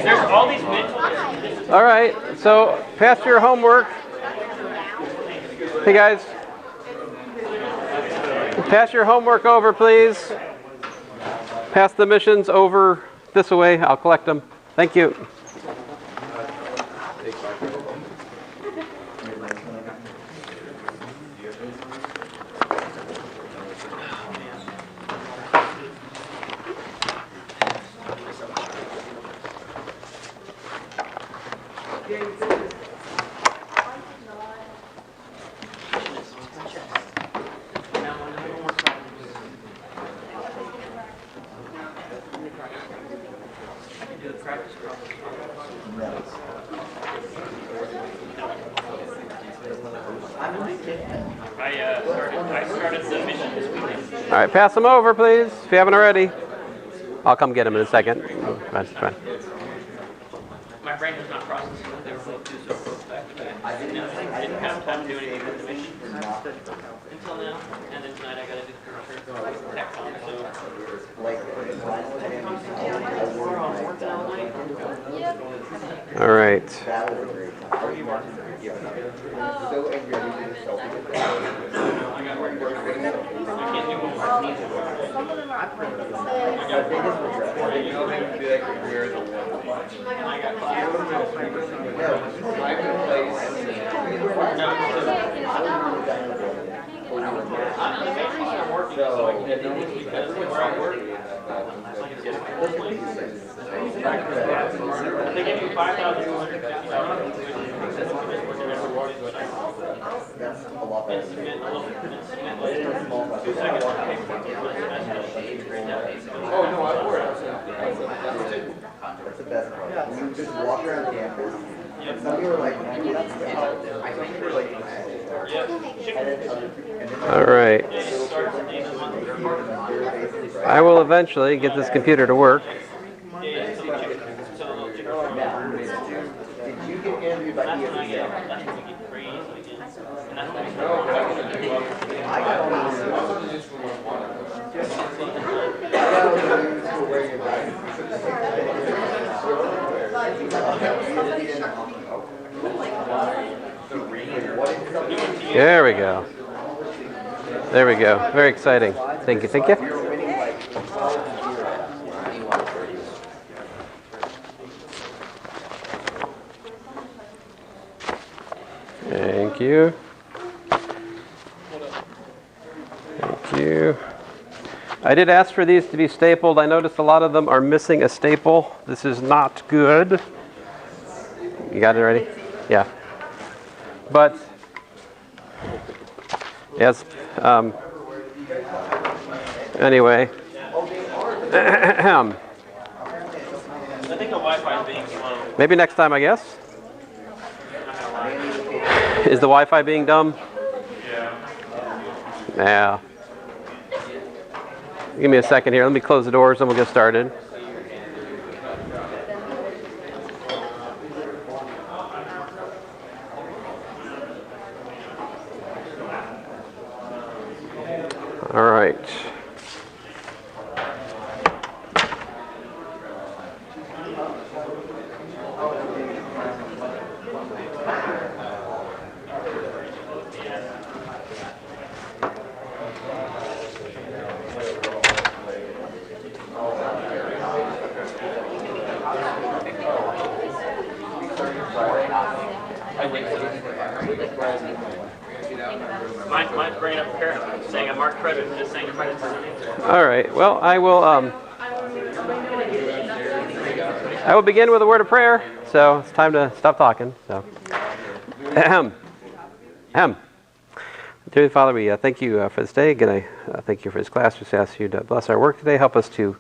There's all these mental. All right, so pass your homework. Hey guys, pass your homework over, please. Pass the missions over this way. I'll collect them. Thank you. I started the mission this weekend. All right, pass them over, please, if you haven't already. I'll come get them in a second. That's fine. My brain has not processed what they were both do so close back to back. I didn't have time to do anything with the mission until now, and then tonight I got to do the tech on, so. All right. They give you $5,250. That's a lot better. 2 seconds. Oh, no, I work. That's the best part. You just walk around campus. Some people are like, I think they were like, All right. I will eventually get this computer to work. did you get interviewed by ESPN? I There we go. There we go. Very exciting. Thank you. Thank you. Thank you. Thank you. I did ask for these to be stapled. I noticed a lot of them are missing a staple. This is not good. You got it ready? Yeah. But, yes. Anyway. I think the Wi-Fi is being slow. Maybe next time, I guess. Is the Wi-Fi being dumb? Yeah. Give me a second here. Let me close the doors and we'll get started. All right. Mine's bringing up a paragraph saying I marked credit and just saying credit. All right. Well, I will begin with a word of prayer. So it's time to stop talking. So, Dear Father, we thank you for this day. Again, I thank you for this class. Just ask you to bless our work today. Help us to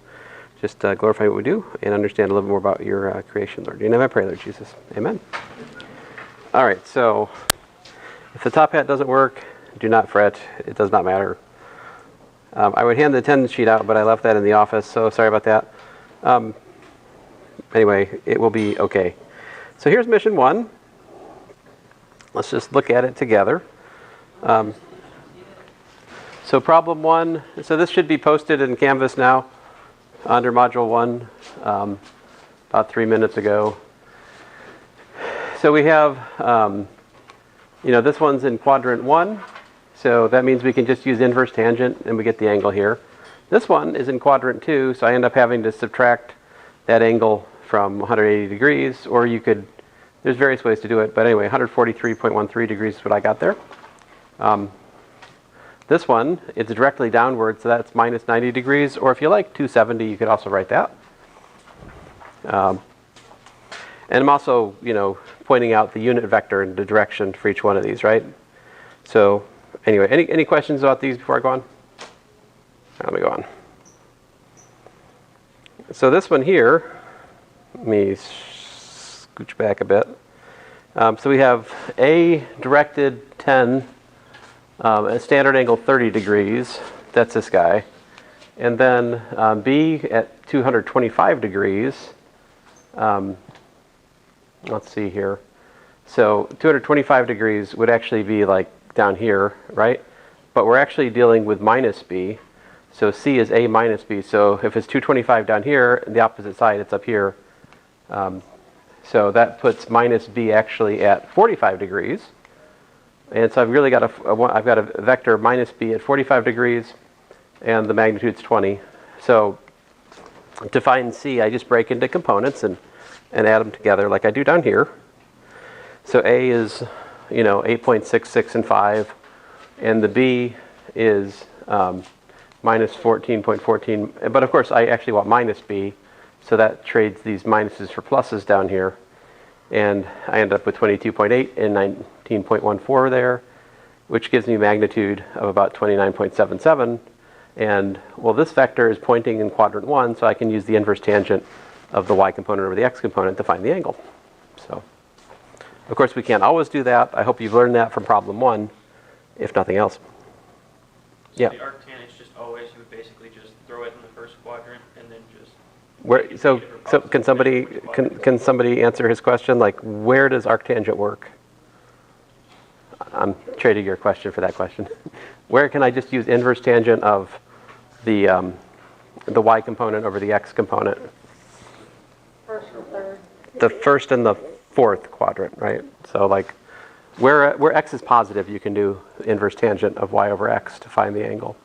just glorify what we do and understand a little more about your creation, Lord. In your name I pray, Lord Jesus. Amen. All right. So if the top hat doesn't work, do not fret. It does not matter. I would hand the attendance sheet out, but I left that in the office, so sorry about that. Anyway, it will be okay. So here's mission 1. Let's just look at it together. So problem 1, so this should be posted in Canvas now under module 1 about 3 minutes ago. So we have, this one's in quadrant 1, so that means we can just use inverse tangent and we get the angle here. This one is in quadrant 2, so I end up having to subtract that angle from 180 degrees, or you could, there's various ways to do it, but anyway, 143.13 degrees is what I got there. This one, it's directly downward, so that's minus 90 degrees, or if you like 270, you could also write that. And I'm also, pointing out the unit vector and the direction for each one of these, right? So anyway, any questions about these before I go on? Let me go on. So this one here, let me scooch back a bit. So we have A directed 10, a standard angle 30 degrees. That's this guy. And then B at 225 degrees. Let's see here. So 225 degrees would actually be like down here, right? But we're actually dealing with minus B. So C is A minus B. So if it's 225 down here, the opposite side, it's up here. So that puts minus B actually at 45 degrees. And so I've really got I've got a vector minus B at 45 degrees, and the magnitude's 20. So to find C, I just break into components and add them together like I do down here. So A is, 8.66 and 5, and the B is minus 14.14. But of course, I actually want minus B, so that trades these minuses for pluses down here. And I end up with 22.8 and 19.14 there, which gives me magnitude of about 29.77. And, well, this vector is pointing in quadrant 1, so I can use the inverse tangent of the y component over the x component to find the angle. So, of course, we can't always do that. I hope you've learned that from problem 1, if nothing else. So the arctan is just always, you would basically just throw it in the first quadrant and then just... So can somebody answer his question? Like, where does arctangent work? I'm trading your question for that question. Where can I just use inverse tangent of the y component over the x component? First and third. The first and the fourth quadrant, right? So like where x is positive, you can do inverse tangent of y over x to find the angle.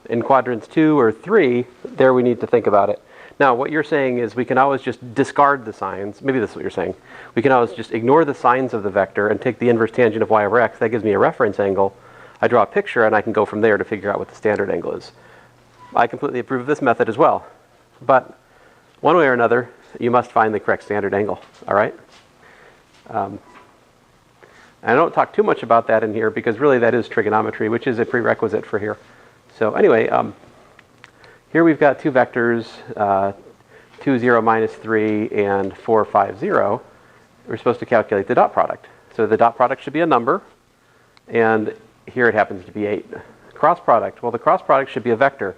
In quadrants 2 or 3, there we need to think about it. Now, what you're saying is we can always just discard the signs. Maybe that's what you're saying. We can always just ignore the signs of the vector and take the inverse tangent of y over x. That gives me a reference angle. I draw a picture, and I can go from there to figure out what the standard angle is. I completely approve of this method as well. But one way or another, you must find the correct standard angle, all right? I don't talk too much about that in here because really that is trigonometry, which is a prerequisite for here. So anyway, here we've got two vectors, 2, 0, minus 3, and 4, 5, 0. We're supposed to calculate the dot product. So the dot product should be a number, and here it happens to be 8. Cross product, well, the cross product should be a vector.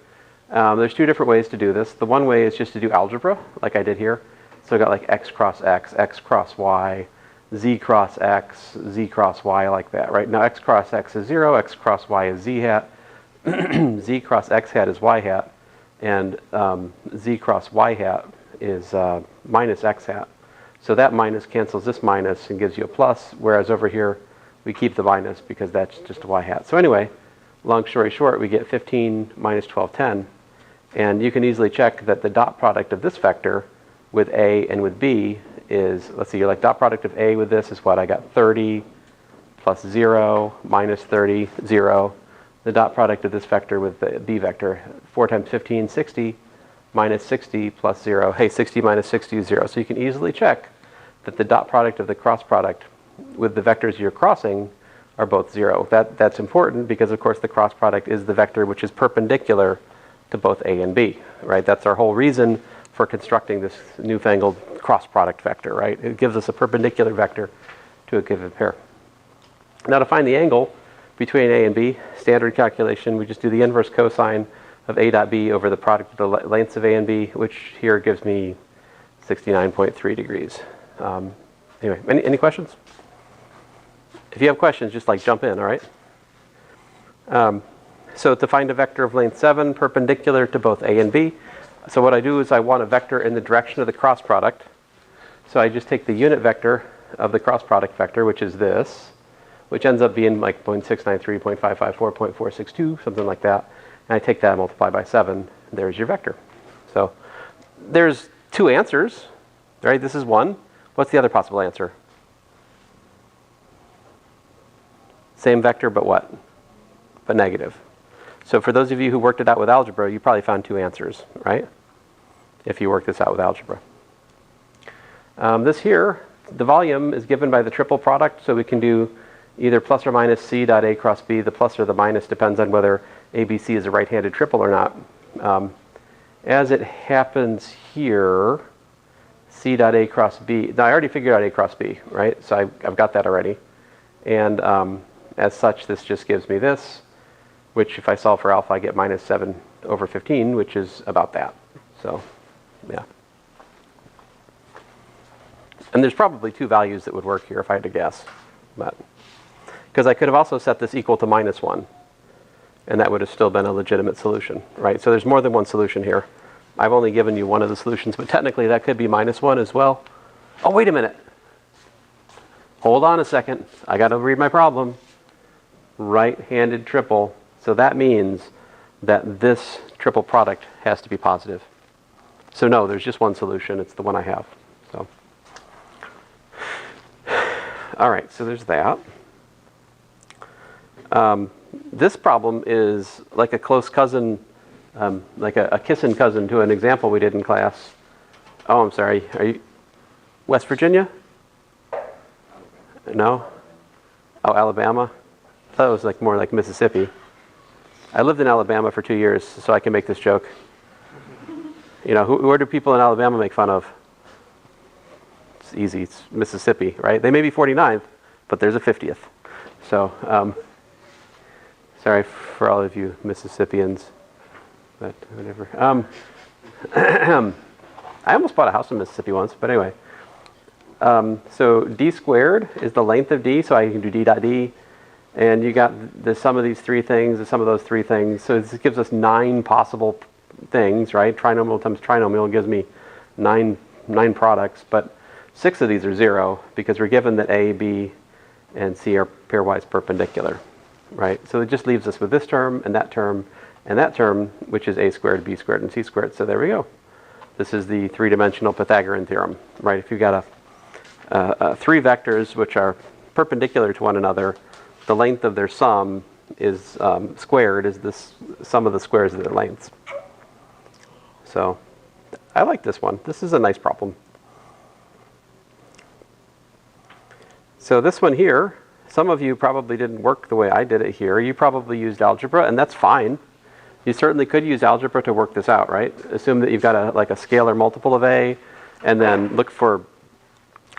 There's two different ways to do this. The one way is just to do algebra, like I did here. So I got like x cross y, z cross x, z cross y, like that, right? Now x cross x is 0, x cross y is z hat, z cross x hat is y hat, and z cross y hat is minus x hat. So that minus cancels this minus and gives you a plus, whereas over here we keep the minus because that's just a y hat. So anyway, long story short, we get 15 minus 12, 10. And you can easily check that the dot product of this vector with A and with B is, let's see, you're like dot product of A with this is what? I got 30 plus 0 minus 30, 0. The dot product of this vector with the B vector, 4 times 15, 60, minus 60 plus 0. Hey, 60 minus 60 is 0. So you can easily check that the dot product of the cross product with the vectors you're crossing are both 0. That's important because, of course, the cross product is the vector which is perpendicular to both A and B, right? That's our whole reason for constructing this newfangled cross product vector, right? It gives us a perpendicular vector to a given pair. Now to find the angle between A and B, standard calculation, we just do the inverse cosine of A dot B over the product of the lengths of A and B, which here gives me 69.3 degrees. Anyway, any questions? If you have questions, just like jump in, all right? So to find a vector of length 7 perpendicular to both A and B, so what I do is I want a vector in the direction of the cross product. So I just take the unit vector of the cross product vector, which is this, which ends up being like 0.693, 0.554, 0.462, something like that. And I take that and multiply by 7. There's your vector. So there's two answers, right? This is one. What's the other possible answer? Same vector, but what? But negative. So for those of you who worked it out with algebra, you probably found two answers, right? If you work this out with algebra. This here, the volume is given by the triple product, so we can do either plus or minus C dot A cross B. The plus or the minus depends on whether ABC is a right-handed triple or not. As it happens here, C dot A cross B, now I already figured out A cross B, right? So I've got that already. And as such, this just gives me this, which if I solve for alpha, I get minus 7 over 15, which is about that. So, yeah. And there's probably two values that would work here if I had to guess. But because I could have also set this equal to minus 1, and that would have still been a legitimate solution, right? So there's more than one solution here. I've only given you one of the solutions, but technically that could be minus 1 as well. Oh, wait a minute. Hold on a second. I got to read my problem. Right-handed triple. So that means that this triple product has to be positive. So no, there's just one solution. It's the one I have. So, all right, so there's that. This problem is like a close cousin, like a kissing cousin to an example we did in class. Oh, I'm sorry. Are you West Virginia? No? Oh, Alabama? I thought it was like more like Mississippi. I lived in Alabama for 2 years, so I can make this joke. You know, where do people in Alabama make fun of? It's easy. It's Mississippi, right? They may be 49th, but there's a 50th. So, sorry for all of you Mississippians, but whatever. I almost bought a house in Mississippi once, but anyway. So d squared is the length of d, so I can do d dot d. And you got the sum of these three things, the sum of those three things. So this gives us 9 possible things, right? Trinomial times trinomial gives me nine products, but 6 of these are 0 because we're given that A, B, and C are pairwise perpendicular, right? So it just leaves us with this term, and that term, and that term, which is A squared, B squared, and C squared. So there we go. This is the three-dimensional Pythagorean theorem, right? If you've got three vectors which are perpendicular to one another, the length of their sum is squared is this sum of the squares of their lengths. So I like this one. This is a nice problem. So this one here, some of you probably didn't work the way I did it here. You probably used algebra, and that's fine. You certainly could use algebra to work this out, right? Assume that you've got a scalar multiple of A, and then look for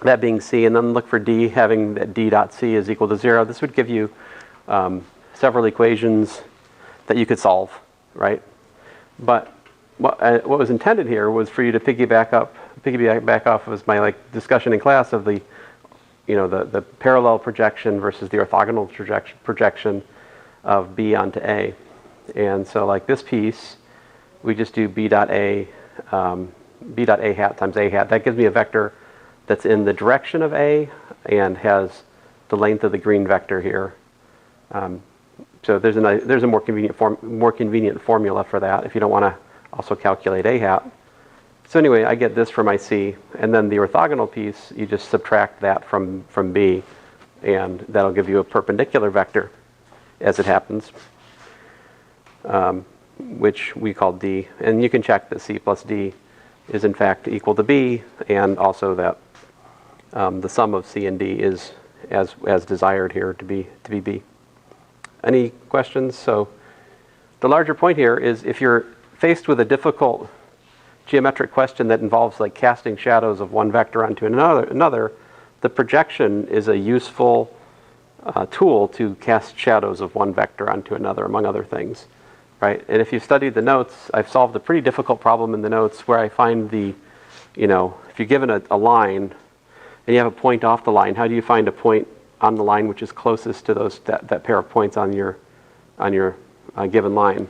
that being C, and then look for D having that D dot C is equal to 0. This would give you several equations that you could solve, right? But what was intended here was for you to piggyback off of my discussion in class of the parallel projection versus the orthogonal projection of B onto A. And so like this piece, we just do B dot A hat times A hat. That gives me a vector that's in the direction of A and has the length of the green vector here. So there's a more convenient formula for that if you don't want to also calculate A hat. So anyway, I get this for my C, and then the orthogonal piece, you just subtract that from B, and that'll give you a perpendicular vector, as it happens, which we call D. And you can check that C plus D is in fact equal to B, and also that the sum of C and D is as desired here to be B. Any questions? So the larger point here is if you're faced with a difficult geometric question that involves like casting shadows of one vector onto another, the projection is a useful tool to cast shadows of one vector onto another, among other things, right? And if you studied the notes, I've solved a pretty difficult problem in the notes where I find if you're given a line and you have a point off the line, how do you find a point on the line which is closest to that pair of points on your on your given line.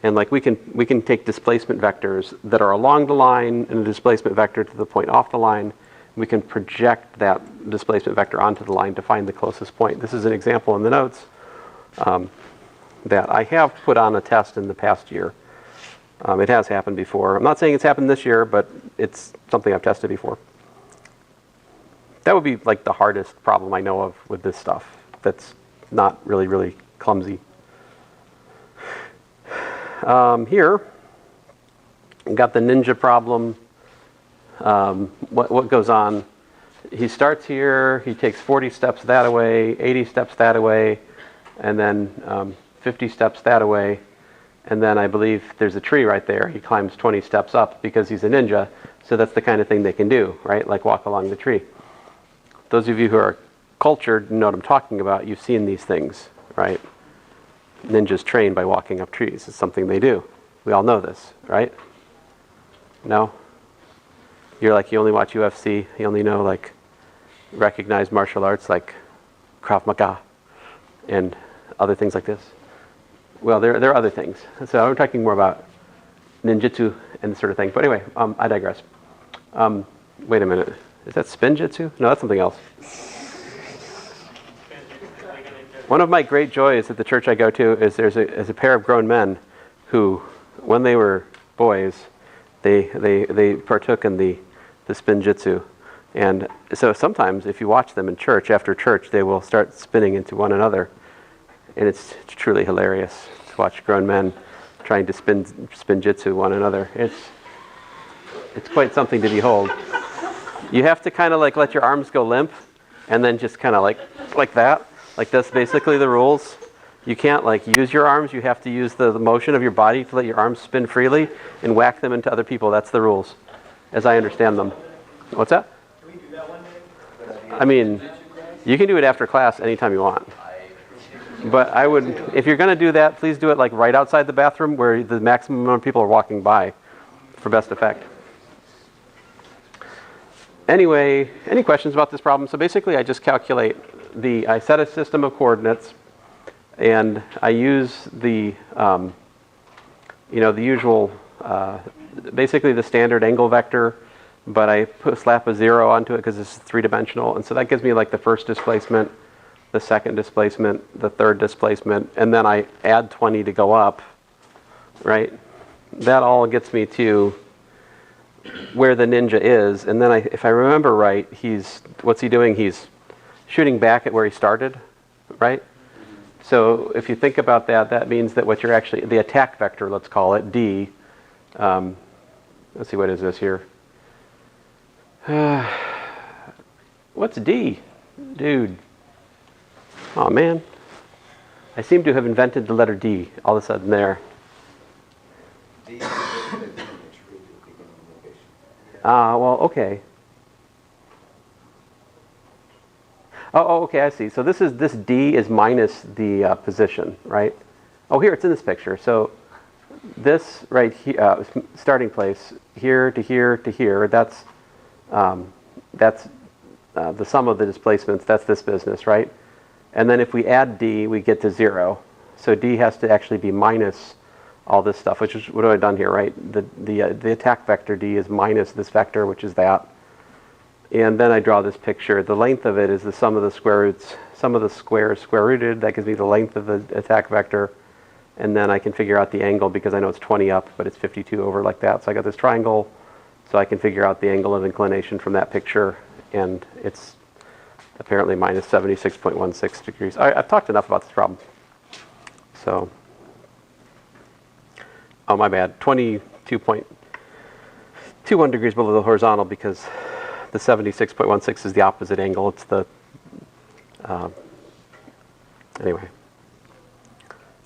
And like we can take displacement vectors that are along the line and a displacement vector to the point off the line. We can project that displacement vector onto the line to find the closest point. This is an example in the notes that I have put on a test in the past year. It has happened before. I'm not saying it's happened this year, but it's something I've tested before. That would be like the hardest problem I know of with this stuff. That's not really, really clumsy. Here, we got the ninja problem. What goes on? He starts here, he takes 40 steps that away, 80 steps that away, and then 50 steps that away. And then I believe there's a tree right there. He climbs 20 steps up because he's a ninja. So that's the kind of thing they can do, right? Like walk along the tree. Those of you who are cultured know what I'm talking about. You've seen these things, right? Ninjas train by walking up trees. It's something they do. We all know this, right? No? You're like, you only watch UFC. You only know like recognized martial arts like Krav Maga and other things like this. Well, there are other things. So I'm talking more about ninjutsu and this sort of thing. But anyway, I digress. Wait a minute. Is that spinjitzu? No, that's something else. One of my great joys at the church I go to is there's a pair of grown men who, when they were boys, they partook in the spinjitzu. And so sometimes if you watch them in church, after church, they will start spinning into one another. And it's truly hilarious to watch grown men trying to spinjitzu one another. It's quite something to behold. You have to kind of like let your arms go limp and then just kind of like that. Like that's basically the rules. You can't like use your arms. You have to use the motion of your body to let your arms spin freely and whack them into other people. That's the rules, as I understand them. What's that? Can we do that one day? I mean, you can do it after class anytime you want. But I would, if you're going to do that, please do it like right outside the bathroom where the maximum amount of people are walking by for best effect. Anyway, any questions about this problem? So basically I just calculate I set a system of coordinates and I use the usual, basically the standard angle vector, but I slap a 0 onto it because it's 3-dimensional. And so that gives me like the first displacement, the second displacement, the third displacement, and then I add 20 to go up, right? That all gets me to where the ninja is. And then if I remember right, what's he doing? He's shooting back at where he started, right? So if you think about that, that means that what you're actually, the attack vector, let's call it, D. Let's see, what is this here? What's D? Dude. Oh man. I seem to have invented the letter D all of a sudden there. Well, okay. Oh, okay, I see. So this D is minus the position, right? Oh, here, it's in this picture. So this right here, starting place, here to here to here, that's the sum of the displacements. That's this business, right? And then if we add D, we get to 0. So D has to actually be minus all this stuff, which is what I've done here, right? The attack vector D is minus this vector, which is that. And then I draw this picture. The length of it is the sum of the square roots. Sum of the squares square rooted. That gives me the length of the attack vector. And then I can figure out the angle because I know it's 20 up, but it's 52 over like that. So I got this triangle. So I can figure out the angle of inclination from that picture. And it's apparently minus 76.16 degrees. I've talked enough about this problem. So, oh, my bad. 22.21 degrees below the horizontal because the 76.16 is the opposite angle. It's the, anyway.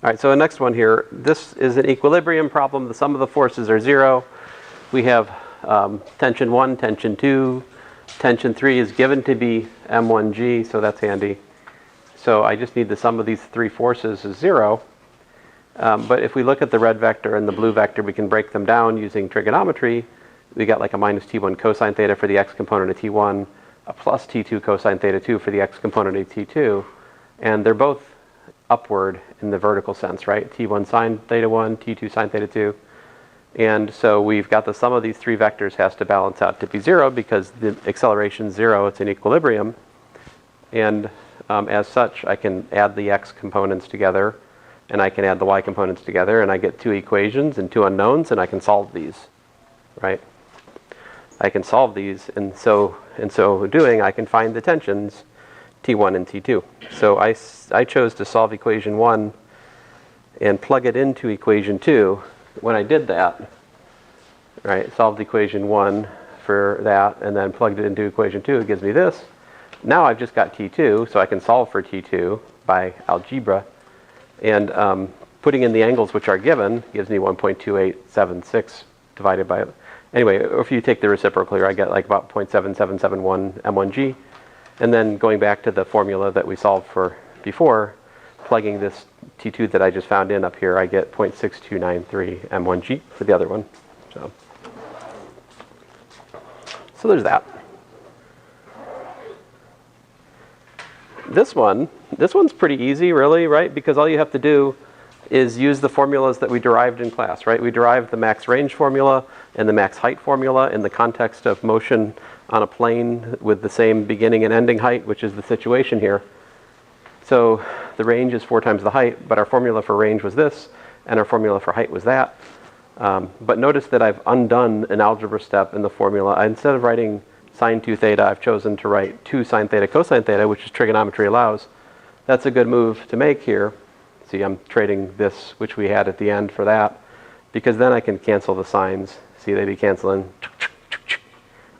All right, so the next one here, this is an equilibrium problem. The sum of the forces are 0. We have tension 1, tension 2. Tension 3 is given to be M1G, so that's handy. So I just need the sum of these 3 forces is 0. But if we look at the red vector and the blue vector, we can break them down using trigonometry. We got like a minus T1 cosine theta for the x component of T1, a plus T2 cosine theta 2 for the x component of T2. And they're both upward in the vertical sense, right? T1 sine theta 1, T2 sine theta 2. And so we've got the sum of these three vectors has to balance out to be 0 because the acceleration is 0, it's in equilibrium. And as such, I can add the x components together, and I can add the y components together, and I get two equations and two unknowns, and I can solve these, right? I can solve these, and so doing, I can find the tensions T1 and T2. So I chose to solve equation 1 and plug it into equation 2. When I did that, right, solved equation 1 for that, and then plugged it into equation 2, it gives me this. Now I've just got T2, so I can solve for T2 by algebra. And putting in the angles which are given gives me 1.2876 divided by, anyway, if you take the reciprocal here, I get like about 0.7771 m1g. And then going back to the formula that we solved for before, plugging this T2 that I just found in up here, I get 0.6293 m1g for the other one. So there's that. This one's pretty easy, really, right? Because all you have to do is use the formulas that we derived in class, right? We derived the max range formula and the max height formula in the context of motion on a plane with the same beginning and ending height, which is the situation here. So the range is 4 times the height, but our formula for range was this, and our formula for height was that. But notice that I've undone an algebra step in the formula. Instead of writing sine 2 theta, I've chosen to write 2 sine theta cosine theta, which is trigonometry allows. That's a good move to make here. See, I'm trading this, which we had at the end, for that, because then I can cancel the sines. See, they be canceling.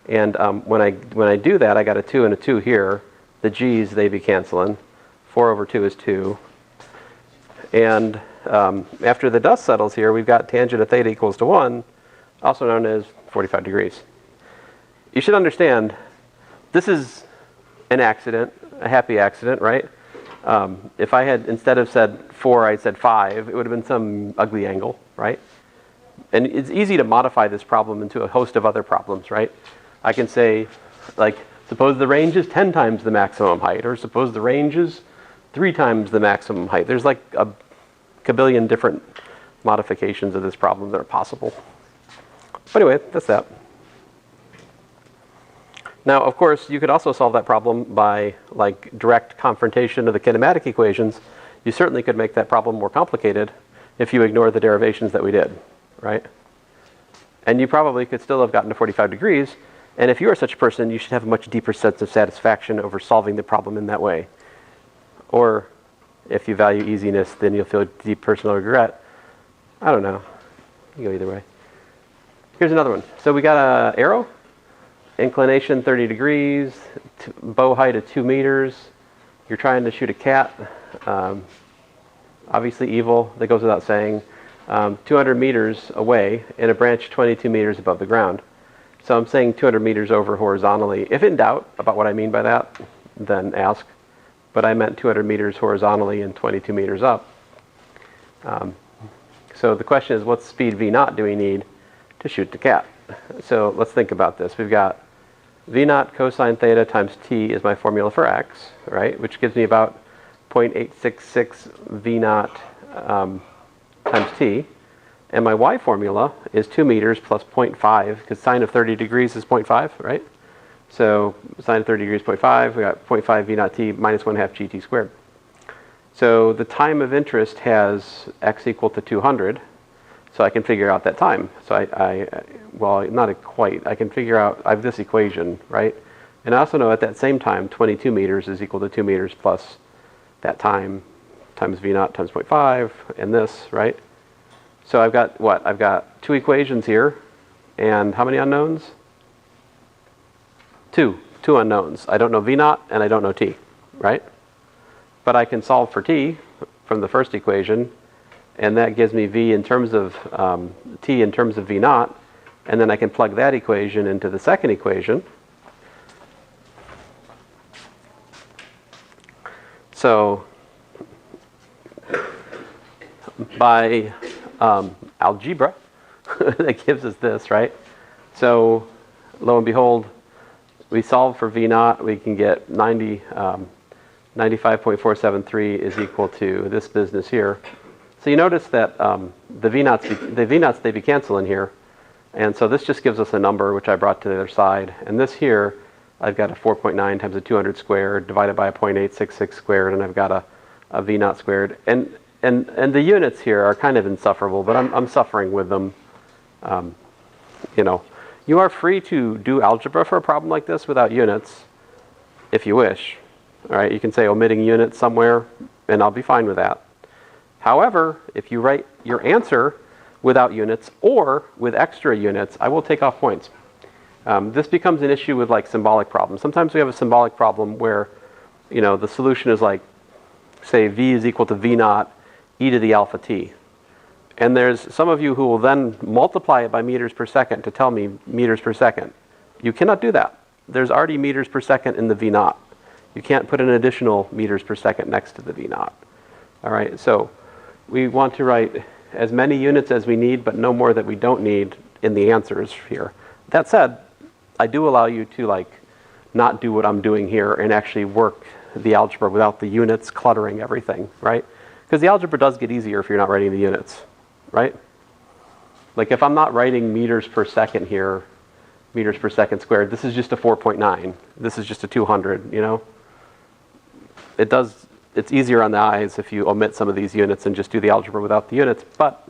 And when I do that, I got a 2 and a 2 here. The g's, they be canceling. 4 over 2 is 2. And after the dust settles here, we've got tangent of theta equals to 1, also known as 45 degrees. You should understand, this is an accident, a happy accident, right? If I had, instead of said 4, I said 5, it would have been some ugly angle, right? And it's easy to modify this problem into a host of other problems, right? I can say, like, suppose the range is 10 times the maximum height, or suppose the range is 3 times the maximum height. There's like a kabillion different modifications of this problem that are possible. But anyway, that's that. Now, of course, you could also solve that problem by like direct confrontation of the kinematic equations. You certainly could make that problem more complicated if you ignore the derivations that we did, right? And you probably could still have gotten to 45 degrees. And if you are such a person, you should have a much deeper sense of satisfaction over solving the problem in that way. Or if you value easiness, then you'll feel deep personal regret. I don't know. You go either way. Here's another one. So we got an arrow. Inclination 30 degrees, bow height of 2 meters. You're trying to shoot a cat. Obviously evil, that goes without saying. 200 meters away in a branch 22 meters above the ground. So I'm saying 200 meters over horizontally. If in doubt about what I mean by that, then ask. But I meant 200 meters horizontally and 22 meters up. So the question is, what speed v0 do we need to shoot the cat? So let's think about this. We've got v0 cosine theta times t is my formula for x, right? Which gives me about 0.866 v0 times t. And my y formula is 2 meters plus 0.5, because sine of 30 degrees is 0.5, right? So sine of 30 degrees is 0.5. We got 0.5 v0 t minus 1/2 gt squared. So the time of interest has x equal to 200. So I can figure out that time. So well, not quite. I can figure out, I have this equation, right? And I also know at that same time, 22 meters is equal to 2 meters plus that time times v0 times 0.5 and this, right? So I've got what? I've got 2 equations here. And how many unknowns? 2 unknowns. I don't know v0 and I don't know t, right? But I can solve for t from the first equation. And that gives me v in terms of t in terms of v0, and then I can plug that equation into the second equation. So by algebra, that gives us this, right? So lo and behold, we solve for v0, we can get 90 95.473 is equal to this business here. So you notice that the V-naughts, they be cancel in here. And so this just gives us a number, which I brought to the other side. And this here, I've got a 4.9 times a 200 squared divided by a 0.866 squared, and I've got a V-naught squared. And the units here are kind of insufferable, but I'm suffering with them. You know, you are free to do algebra for a problem like this without units, if you wish. All right, you can say omitting units somewhere, and I'll be fine with that. However, if you write your answer without units or with extra units, I will take off points. This becomes an issue with like symbolic problems. Sometimes we have a symbolic problem where, you know, the solution is like, say, v is equal to v naught e to the alpha t. And there's some of you who will then multiply it by meters per second to tell me meters per second. You cannot do that. There's already meters per second in the v naught. You can't put an additional meters per second next to the v naught. All right, so we want to write as many units as we need, but no more that we don't need in the answers here. That said, I do allow you to like not do what I'm doing here and actually work the algebra without the units cluttering everything, right? Because the algebra does get easier if you're not writing the units, right? Like if I'm not writing meters per second here, meters per second squared, this is just a 4.9. This is just a 200, you know? It's easier on the eyes if you omit some of these units and just do the algebra without the units, but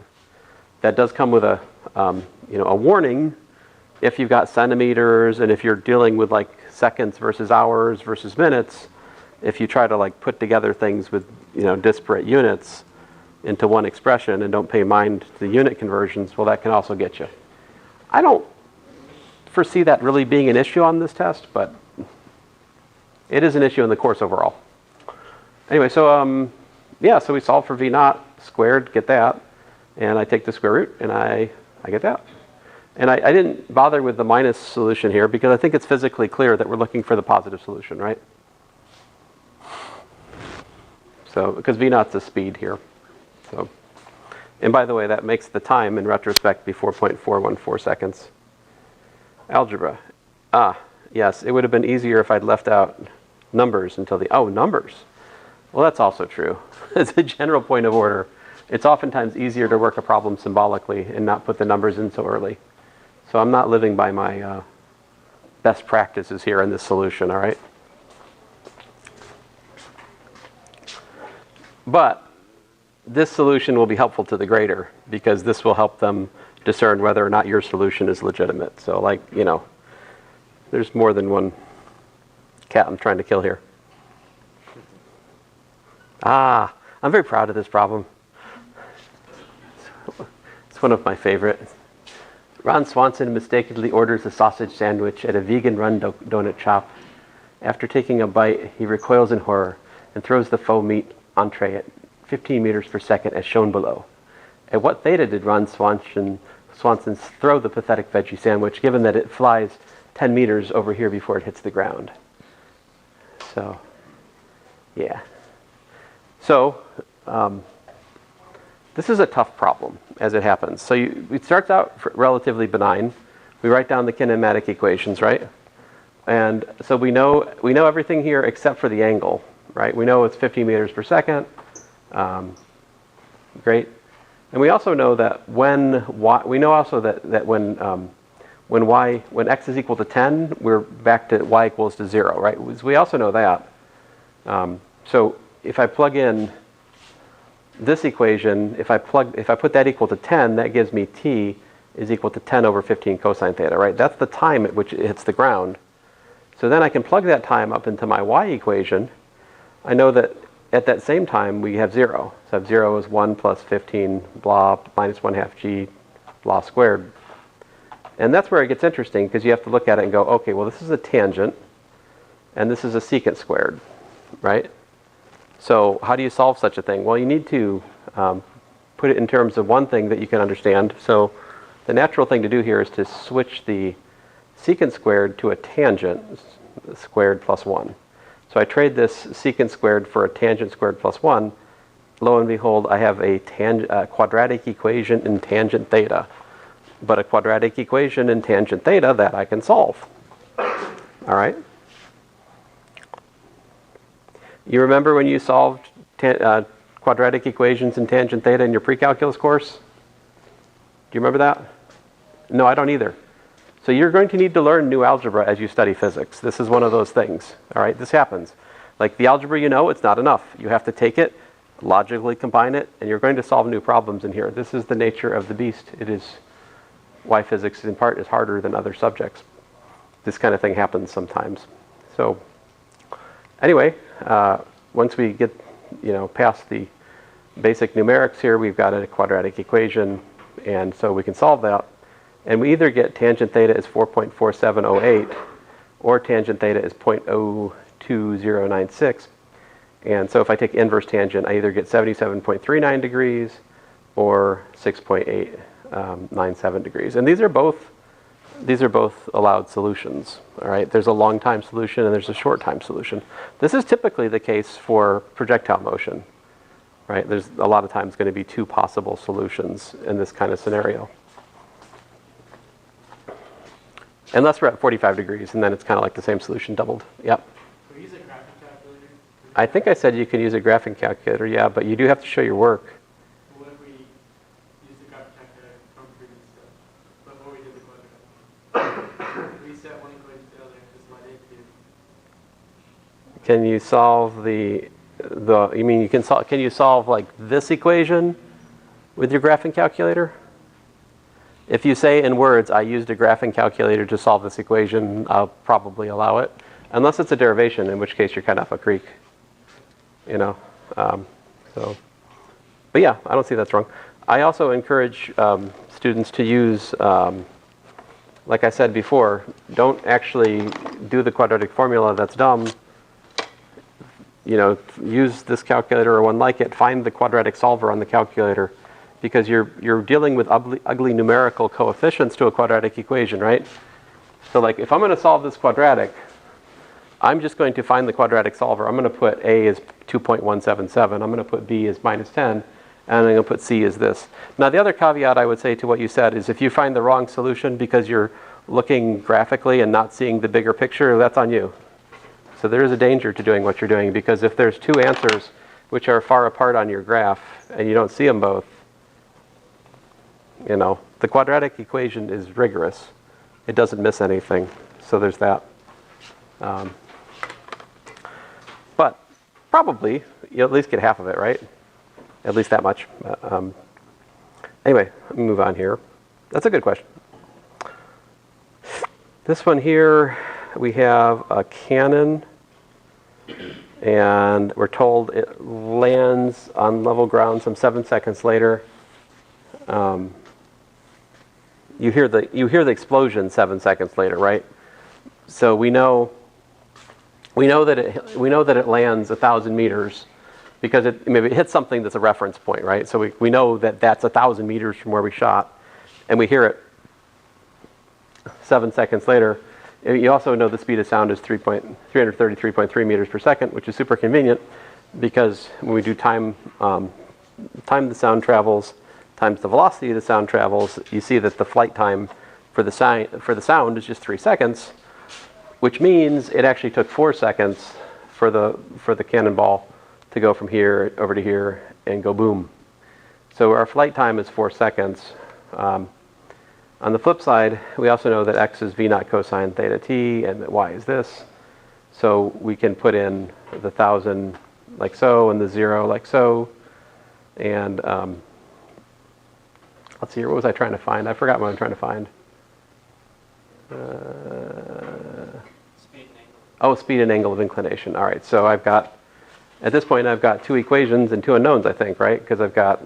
that does come with a, you know, a warning if you've got centimeters and if you're dealing with like seconds versus hours versus minutes. If you try to like put together things with, you know, disparate units into one expression and don't pay mind to the unit conversions, well, that can also get you. I don't foresee that really being an issue on this test, but it is an issue in the course overall. Anyway, so yeah, so we solve for v naught squared, get that, and I take the square root, and I get that. And I didn't bother with the minus solution here because I think it's physically clear that we're looking for the positive solution, right? So, because v naught's the speed here. So, and by the way, that makes the time in retrospect be 4.414 seconds. Algebra. Yes, it would have been easier if I'd left out numbers until the, numbers. Well, that's also true. As a general point of order, it's oftentimes easier to work a problem symbolically and not put the numbers in so early. So I'm not living by my best practices here in this solution, all right? But this solution will be helpful to the grader because this will help them discern whether or not your solution is legitimate. So like, you know, there's more than one cat I'm trying to kill here. I'm very proud of this problem. It's one of my favorites. Ron Swanson mistakenly orders a sausage sandwich at a vegan run donut shop. After taking a bite, he recoils in horror and throws the faux meat entree at 15 meters per second as shown below. At what theta did Ron Swanson throw the pathetic veggie sandwich, given that it flies 10 meters over here before it hits the ground? So, yeah. So, this is a tough problem as it happens. So it starts out relatively benign. We write down the kinematic equations, right? And so we know everything here except for the angle, right? We know it's 50 meters per second. Great. And we also know that when x is equal to 10, we're back to y equals to 0, right? We also know that. So if I plug in this equation, if I put that equal to 10, that gives me t is equal to 10 over 15 cosine theta, right? That's the time at which it hits the ground. So then I can plug that time up into my y equation. I know that at that same time we have 0. So I have 0 is 1 plus 15 blah minus 1/2 g blah squared. And that's where it gets interesting because you have to look at it and go, okay, well this is a tangent and this is a secant squared, right? So how do you solve such a thing? Well, you need to put it in terms of one thing that you can understand. So the natural thing to do here is to switch the secant squared to a tangent squared plus 1. So I trade this secant squared for a tangent squared plus 1. Lo and behold, I have a quadratic equation in tangent theta. But a quadratic equation in tangent theta that I can solve. All right? You remember when you solved quadratic equations in tangent theta in your pre-calculus course? Do you remember that? No, I don't either. So you're going to need to learn new algebra as you study physics. This is one of those things, all right? This happens. Like the algebra you know, it's not enough. You have to take it, logically combine it, and you're going to solve new problems in here. This is the nature of the beast. It is why physics in part is harder than other subjects. This kind of thing happens sometimes. So anyway, once we get past the basic numerics here, we've got a quadratic equation, and so we can solve that. And we either get tangent theta is 4.4708 or tangent theta is 0.02096. And so if I take inverse tangent, I either get 77.39 degrees or 6.897 degrees. And these are both allowed solutions, all right? There's a long time solution and there's a short time solution. This is typically the case for projectile motion, right? There's a lot of times going to be two possible solutions in this kind of scenario. Unless we're at 45 degrees, and then it's kind of like the same solution doubled. Yep. Can we use a graphing calculator? I think I said you can use a graphing calculator, yeah, but you do have to show your work. What if we use the graphing calculator from previous stuff before we did the quadratic? We set one equation to the other and just let it do. Can you solve you mean can you solve like this equation with your graphing calculator? If you say in words, I used a graphing calculator to solve this equation, I'll probably allow it. Unless it's a derivation, in which case you're kind of up a creek. But yeah, I don't see that's wrong. I also encourage students to use, like I said before, don't actually do the quadratic formula, that's dumb. Use this calculator or one like it, find the quadratic solver on the calculator, because you're dealing with ugly numerical coefficients to a quadratic equation, right? So like if I'm going to solve this quadratic, I'm just going to find the quadratic solver. I'm going to put A as 2.177. I'm going to put B as -10. And I'm going to put C as this. Now the other caveat I would say to what you said is if you find the wrong solution because you're looking graphically and not seeing the bigger picture, that's on you. So there is a danger to doing what you're doing, because if there's two answers which are far apart on your graph and you don't see them both, the quadratic equation is rigorous. It doesn't miss anything. So there's that. But probably you'll at least get half of it, right? At least that much. Anyway, let me move on here. That's a good question. This one here, we have a cannon, and we're told it lands on level ground some 7 seconds later. You hear the explosion 7 seconds later, right? So we know that it lands 1,000 meters because it hits something that's a reference point, right? So we know that that's 1,000 meters from where we shot, and we hear it 7 seconds later. You also know the speed of sound is 333.3 meters per second, which is super convenient because when we do time the sound travels times the velocity the sound travels, you see that the flight time for the sound is just 3 seconds, which means it actually took 4 seconds for the cannonball to go from here over to here and go boom. So our flight time is 4 seconds. On the flip side, we also know that x is v naught cosine theta t and that y is this. So we can put in the 1,000 like so and the 0 like so. And let's see here, what was I trying to find? I forgot what I'm trying to find. Speed and angle. Oh, speed and angle of inclination. All right, so at this point, I've got two equations and two unknowns, I think, right? Because I've got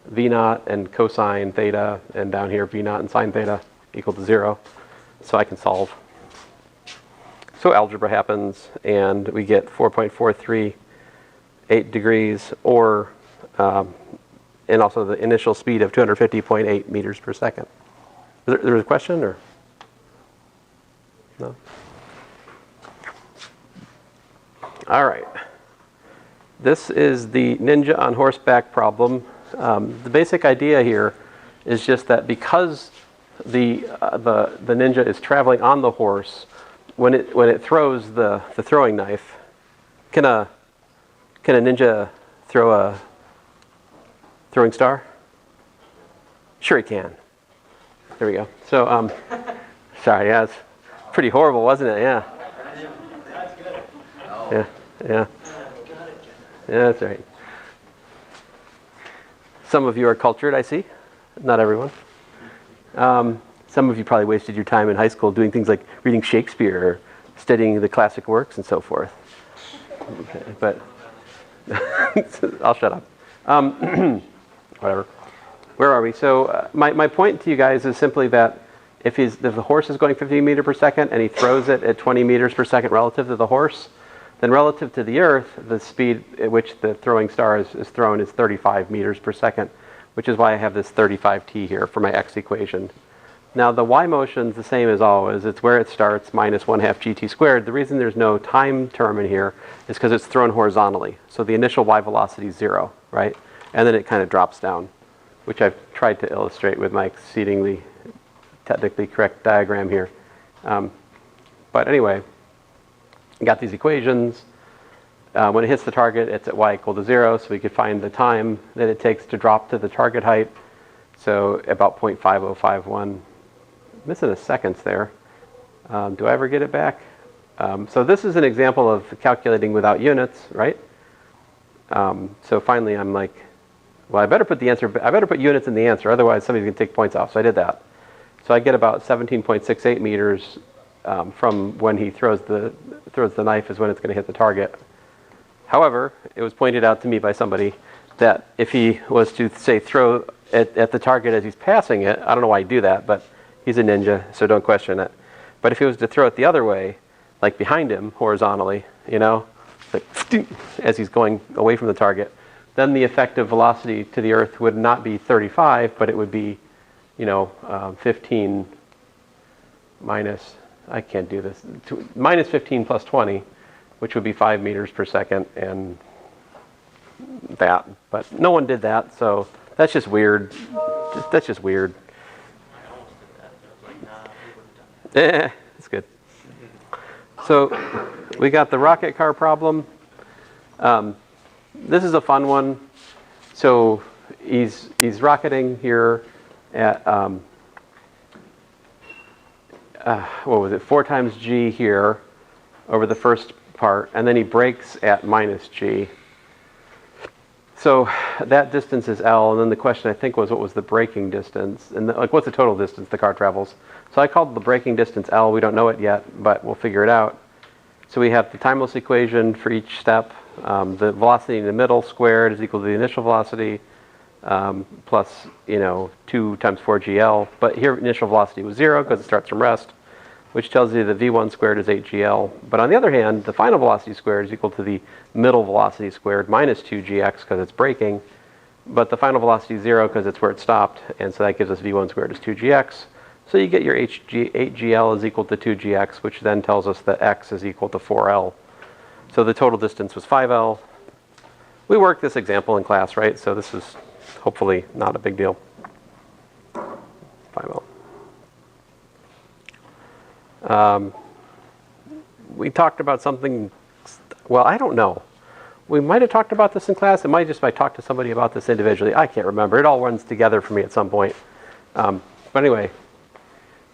v naught and cosine theta, and down here v naught and sine theta equal to 0. So I can solve. So algebra happens, and we get 4.438 degrees, or and also the initial speed of 250.8 meters per second. There was a question, or no? All right. This is the ninja on horseback problem. The basic idea here is just that because the ninja is traveling on the horse, when it throws the throwing knife, can a ninja throw a throwing star? Sure he can. There we go. So, sorry, yeah, it's pretty horrible, wasn't it? Yeah. Yeah, yeah. Yeah, that's right. Some of you are cultured, I see. Not everyone. Some of you probably wasted your time in high school doing things like reading Shakespeare or studying the classic works and so forth. Okay, but I'll shut up. Whatever. Where are we? So my point to you guys is simply that if the horse is going 50 meters per second and he throws it at 20 meters per second relative to the horse, then relative to the Earth, the speed at which the throwing star is thrown is 35 meters per second, which is why I have this 35t here for my x equation. Now the y motion is the same as always. It's where it starts minus 1/2 gt squared. The reason there's no time term in here is because it's thrown horizontally. So the initial y velocity is 0, right? And then it kind of drops down, which I've tried to illustrate with my exceedingly technically correct diagram here. But anyway, I got these equations. When it hits the target, it's at y equal to 0, so we could find the time that it takes to drop to the target height. So about 0.5051. Missing a seconds there. Do I ever get it back? So this is an example of calculating without units, right? So finally I'm like, well, I better put units in the answer, otherwise somebody's going to take points off. So I did that. So I get about 17.68 meters from when he throws the knife is when it's going to hit the target. However, it was pointed out to me by somebody that if he was to, say, throw at the target as he's passing it, I don't know why he'd do that, but he's a ninja, so don't question it. But if he was to throw it the other way, like behind him, horizontally, you know, like as he's going away from the target, then the effective velocity to the Earth would not be 35, but it would be, you know, 15 minus, I can't do this, minus 15 plus 20, which would be 5 meters per second, and that. But no one did that, so that's just weird. That's just weird. I almost did that. I was like, nah, we wouldn't have done That's good. So we got the rocket car problem. This is a fun one. So he's rocketing here at what was it, 4 times g here over the first part, and then he brakes at minus g. So that distance is L, and then the question I think was, what was the braking distance? And what's the total distance the car travels? So I called the braking distance L. We don't know it yet, but we'll figure it out. So we have the timeless equation for each step. The velocity in the middle squared is equal to the initial velocity plus, 2 times 4gl. But here initial velocity was 0 because it starts from rest, which tells you the v1 squared is 8gl. But on the other hand, the final velocity squared is equal to the middle velocity squared minus 2gx because it's braking. But the final velocity is 0 because it's where it stopped, and so that gives us v1 squared is 2gx. So you get your 8gl is equal to 2gx, which then tells us that x is equal to 4l. So the total distance was 5l. We worked this example in class, right? So this is hopefully not a big deal. 5l. We talked about something, well, I don't know. We might have talked about this in class. It might just, if I talked to somebody about this individually. I can't remember. It all runs together for me at some point. But anyway,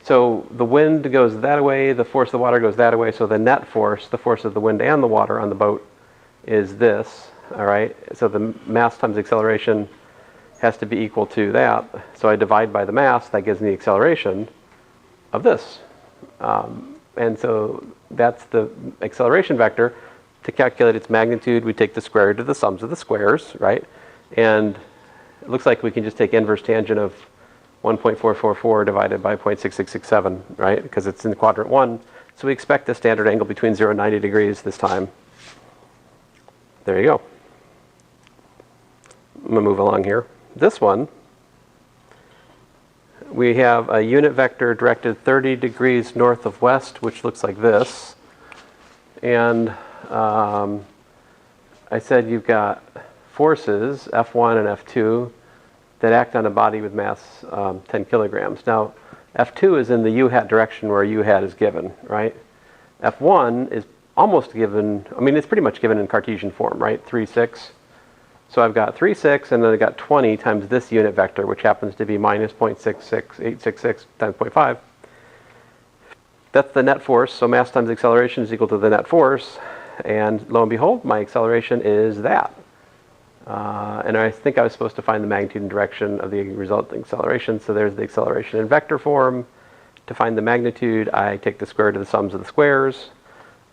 so the wind goes that way, the force of the water goes that way, so the net force, the force of the wind and the water on the boat is this, all right? So the mass times acceleration has to be equal to that. So I divide by the mass, that gives me the acceleration of this. And so that's the acceleration vector. To calculate its magnitude, we take the square root of the sums of the squares, right? And it looks like we can just take inverse tangent of 1.444 divided by 0.6667, right? Because it's in quadrant 1. So we expect the standard angle between 0 and 90 degrees this time. There you go. I'm going to move along here. This one, we have a unit vector directed 30 degrees north of west, which looks like this. And I said you've got forces, F1 and F2, that act on a body with mass 10 kilograms. Now, F2 is in the u-hat direction where u-hat is given, right? F1 is almost given, I mean, it's pretty much given in Cartesian form, right? 3, 6. So I've got 3, 6, and then I've got 20 times this unit vector, which happens to be minus 0.66866 times 0.5. That's the net force, so mass times acceleration is equal to the net force, and lo and behold, my acceleration is that. And I think I was supposed to find the magnitude and direction of the resulting acceleration, so there's the acceleration in vector form. To find the magnitude, I take the square root of the sums of the squares.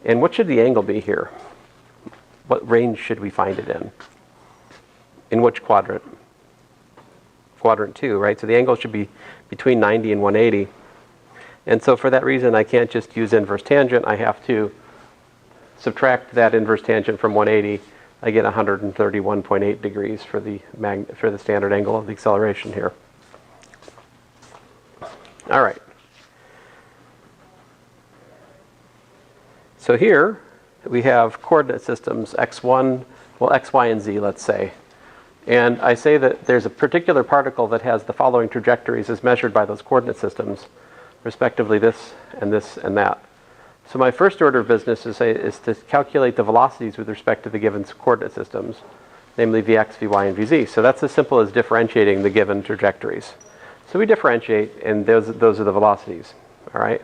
And what should the angle be here? What range should we find it in? In which quadrant? Quadrant 2, right? So the angle should be between 90 and 180. And so for that reason, I can't just use inverse tangent. I have to subtract that inverse tangent from 180. I get 131.8 degrees for the standard angle of the acceleration here. All right. So here we have coordinate systems x1, well, x, y, and z, let's say. And I say that there's a particular particle that has the following trajectories as measured by those coordinate systems, respectively this and that. So my first order of business is to calculate the velocities with respect to the given coordinate systems, namely Vx, Vy, and Vz. So that's as simple as differentiating the given trajectories. So we differentiate, and those are the velocities, all right?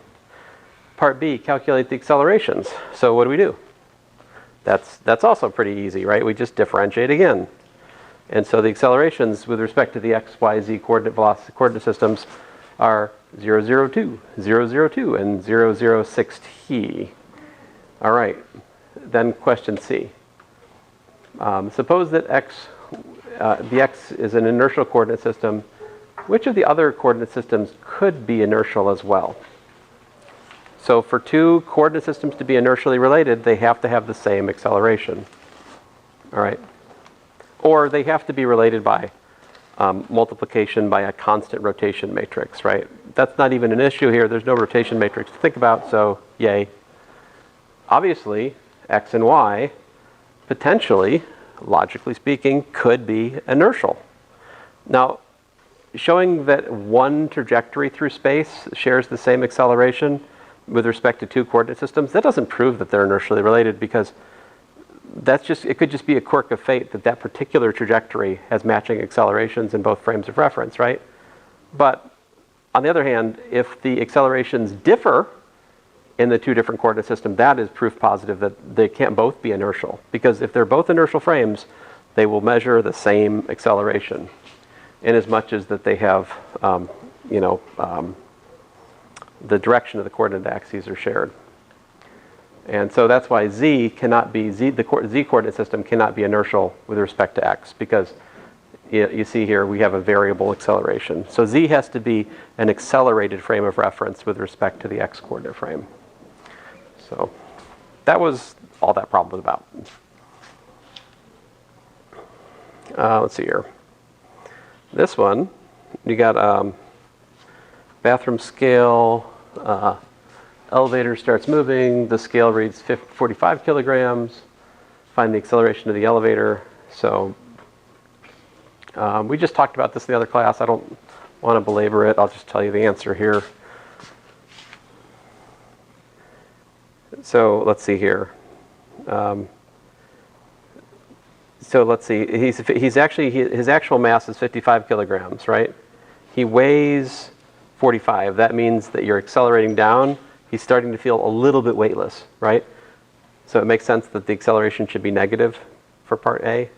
Part B, calculate the accelerations. So what do? That's also pretty easy, right? We just differentiate again. And so the accelerations with respect to the x, y, z coordinate systems are 0, 0, 2, 0, 0, 2, and 0, 0, 6 t. All right. Then question C. Suppose that the x is an inertial coordinate system. Which of the other coordinate systems could be inertial as well? So for two coordinate systems to be inertially related, they have to have the same acceleration. All right. Or they have to be related by multiplication by a constant rotation matrix, right? That's not even an issue here. There's no rotation matrix to think about, so yay. Obviously, x and y, potentially, logically speaking, could be inertial. Now, showing that one trajectory through space shares the same acceleration with respect to two coordinate systems, that doesn't prove that they're inertially related, because it could just be a quirk of fate that particular trajectory has matching accelerations in both frames of reference, right? But on the other hand, if the accelerations differ in the two different coordinate systems, that is proof positive that they can't both be inertial, because if they're both inertial frames, they will measure the same acceleration, in as much as that they have, the direction of the coordinate axes are shared. And so that's why the z coordinate system cannot be inertial with respect to x, because you see here we have a variable acceleration. So z has to be an accelerated frame of reference with respect to the x coordinate frame. So that was all that problem was about. Let's see here. This one, you got bathroom scale, elevator starts moving, the scale reads 45 kilograms, find the acceleration of the elevator. So we just talked about this in the other class. I don't want to belabor it. I'll just tell you the answer here. So let's see here. So let's see. His actual mass is 55 kilograms, right? He weighs 45. That means that you're accelerating down. He's starting to feel a little bit weightless, right? So it makes sense that the acceleration should be negative for part A.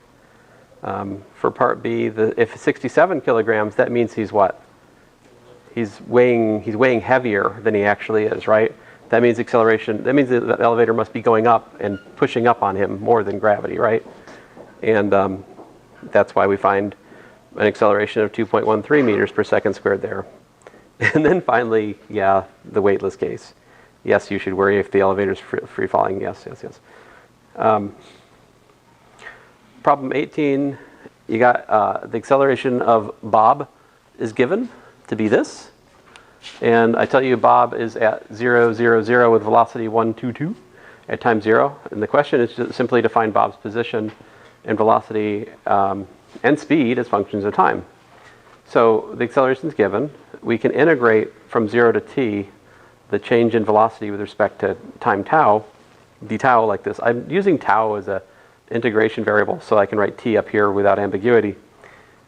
For part B, if 67 kilograms, that means he's what? He's weighing heavier than he actually is, right? That means acceleration. That means the elevator must be going up and pushing up on him more than gravity, right? And that's why we find an acceleration of 2.13 meters per second squared there. And then finally, yeah, the weightless case. Yes, you should worry if the elevator's free falling. Yes. Problem 18, you got the acceleration of Bob is given to be this. And I tell you Bob is at 0, 0, 0 with velocity 1, 2, 2 at time 0. And the question is just simply to find Bob's position and velocity and speed as functions of time. So the acceleration is given. We can integrate from 0 to t the change in velocity with respect to time tau, d tau like this. I'm using tau as a integration variable so I can write t up here without ambiguity.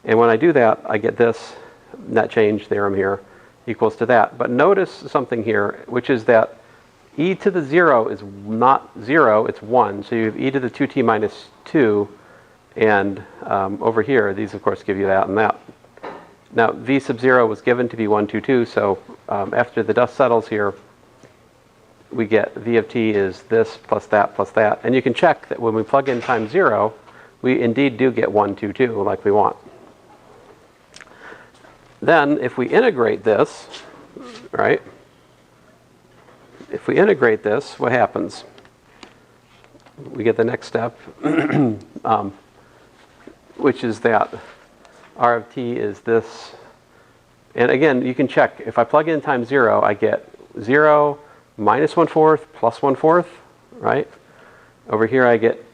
And when I do that, I get this net change theorem here equals to that. But notice something here, which is that e to the 0 is not 0, it's 1. So you have e to the 2t minus 2, and over here, these of course give you that and that. Now, v sub 0 was given to be 1, 2, 2, so after the dust settles here, we get v of t is this plus that, and you can check that when we plug in times 0, we indeed do get 1, 2, 2 like we want. Then, if we integrate this, right? If we integrate this, what happens? We get the next step, which is that r of t is this. And again, you can check. If I plug in times 0, I get 0 minus 1/4 plus 1/4, right? Over here, I get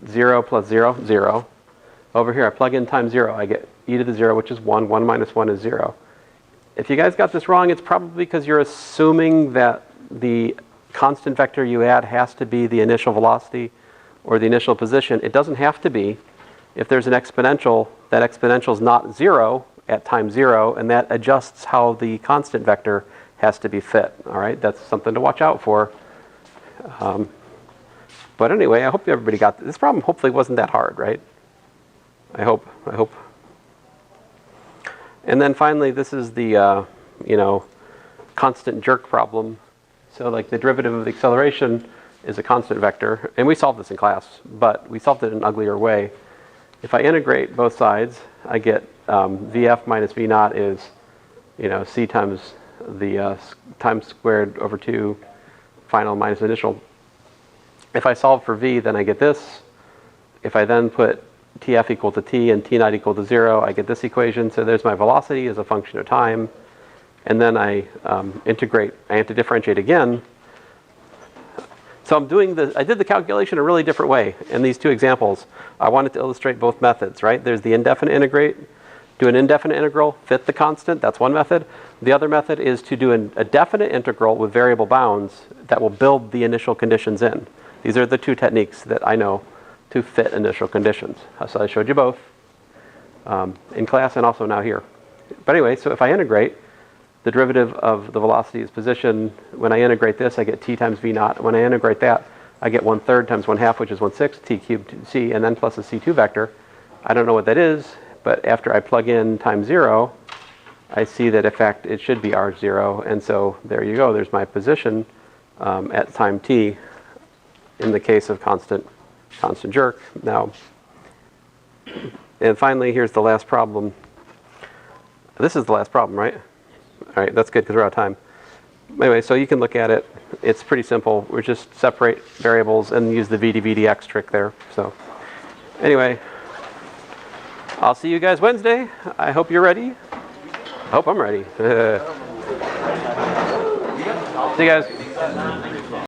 0 plus 0, 0. Over here, I plug in times 0, I get e to the 0, which is 1. 1 minus 1 is 0. If you guys got this wrong, it's probably because you're assuming that the constant vector you add has to be the initial velocity or the initial position. It doesn't have to be. If there's an exponential, that exponential is not 0 at time 0, and that adjusts how the constant vector has to be fit. All right, that's something to watch out for. But anyway, I hope everybody got this problem. Hopefully, wasn't that hard, right? I hope. And then finally, this is the constant jerk problem. So like the derivative of the acceleration is a constant vector, and we solved this in class, but we solved it in an uglier way. If I integrate both sides, I get Vf minus V naught is, c times the times squared over 2 final minus initial. If I solve for V, then I get this. If I then put Tf equal to T and T naught equal to 0, I get this equation. So there's my velocity as a function of time. And then I integrate, I have to differentiate again. So I did the calculation a really different way in these two examples. I wanted to illustrate both methods, right? There's the indefinite integrate, do an indefinite integral, fit the constant, that's one method. The other method is to do a definite integral with variable bounds that will build the initial conditions in. These are the two techniques that I know to fit initial conditions. So I showed you both in class and also now here. But anyway, so if I integrate, the derivative of the velocity is position. When I integrate this, I get t times v naught. When I integrate that, I get 1/3 times 1/2, which is 1/6, t cubed c, and then plus a c2 vector. I don't know what that is, but after I plug in times 0, I see that in fact it should be r0, and so there you go. There's my position at time t in the case of constant jerk. Now, and finally, here's the last problem. This is the last problem, right? All right, that's good because we're out of time. Anyway, so you can look at it. It's pretty simple. We just separate variables and use the VDVDX trick there. So anyway, I'll see you guys Wednesday. I hope you're ready. I hope I'm ready. See you guys.